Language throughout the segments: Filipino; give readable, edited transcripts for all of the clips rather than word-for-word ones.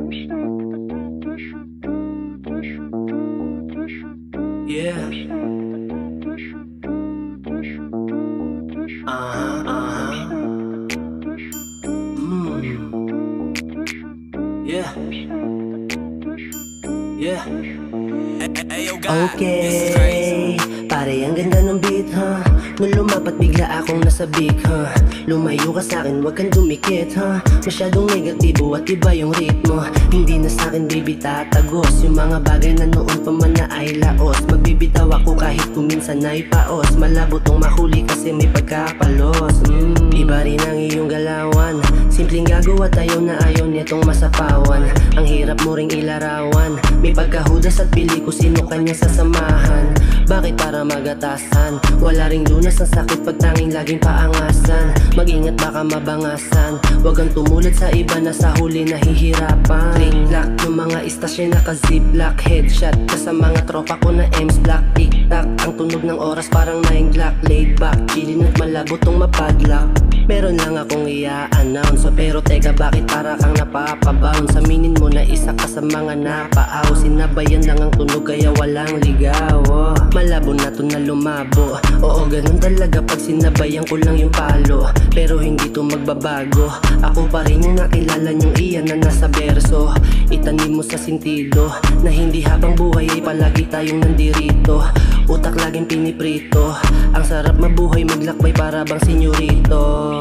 Yeah. Yeah. Yeah. Okay, pare ang ganda ng beat, ha? Nung lumapat bigla akong nasa big, ha? Lumayo ka sa'kin, wag kang dumikit, ha? Masyadong negatibo at iba yung ritmo. Hindi na sa'kin baby tatagos yung mga bagay na noon pa man na ay laos. Magbibitaw ako kahit kuminsan ay paos. Malabo tong mahuli kasi may pagkapalos. Iba rin ang iyong galawan, simpleng gagawa tayo na ayaw nitong masapawan. Ang hirap mo ring ilarawan, may pagkahudas at pili ko sino kanya sasamahan. Bakit para magatasan? Wala ring lunas ng sakit pag tanging laging paangasan. Mag-ingat baka mabangasan, wag kang tumulad sa iba na sa huli nahihirapan. Ring lock ng mga istasyon naka-ziplock, headshot ka sa mga tropa ko na M's black. Tik-tak, ang tunog ng oras parang 9 o'clock. Laid back, chillin at malabo tong mapadlock. Meron lang akong i-announce, pero teka bakit para kang napapabounce? Aminin mo na isa ka sa mga napaaw. Sinabayan lang ang tunog kaya walang ligaw. Malabo na to na lumabo. Oo ganun talaga pag sinabayan ko lang yung palo. Pero hindi to magbabago, ako pa rin yung nakilala niyong iyan na nasa berso. Itanim mo sa sentido na hindi habang buhay ay palagi tayong nandirito. Utak laging piniprito, ang sarap mabuhay maglakbay para bang senyorito.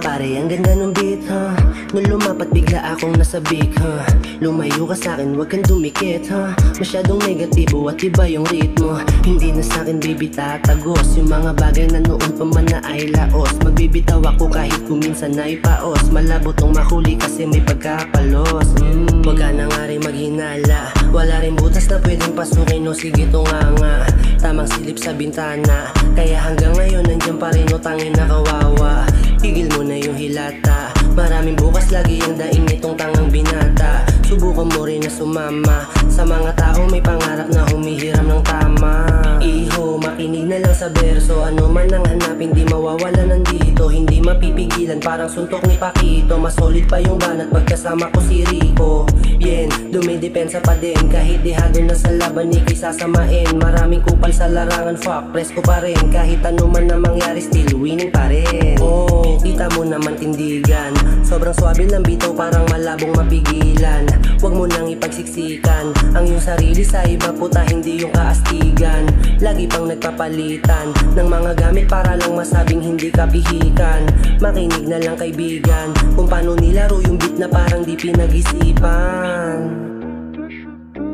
Pare ang ganda ng beat, ha? Nung lumapat bigla akong nasa big, ha? Lumayo ka sa'kin, wag kang dumikit, ha? Masyadong negatibo at iba yung ritmo. Hindi na sa'kin baby tatagos yung mga bagay na noon pa man na ay laos. Magbibitaw ako kahit kuminsan ay paos. Malabo tong mahuli kasi may pagkapalos. Wag ka na nga rin maghinala, wala rin butas na pwedeng pasukin o sige tunganga. Tamang silip sa bintana, kaya hanggang ngayon nandiyan pa rin o tangin na kawawa. Tigil mo na yung hilata, maraming bukas lagi ang daing nitong tangang binata. Subukan mo rin na sumama sa mga tao may pangarap na humihiram ng tama. Iho, makinig na lang sa berso, ano man ang hanapin di mawawala nandito. Hindi mapipigilan parang suntok ni Paquito. Mas solid pa yung banat pagkasama ko si Rico. Bien, dumidepensa pa din kahit dehado na sa laban ni sasamain. Maraming kupal sa larangan, fuck, presko pa rin. Kahit ano man na mangyari still winning pa rin. Oh, kita mo naman tindigan, sobrang swabe ng bitaw parang malabong mapigilan. Huwag mo nang ipagsiksikan ang iyong sarili sa iba puta, hindi yung kaastigan. Lagi pang nagpapalitan ng mga gamit para lang masabing hindi ka pihikan. Makinig na lang kaibigan kung paano nilaro yung beat na parang di pinag-isipan.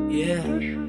Yeah.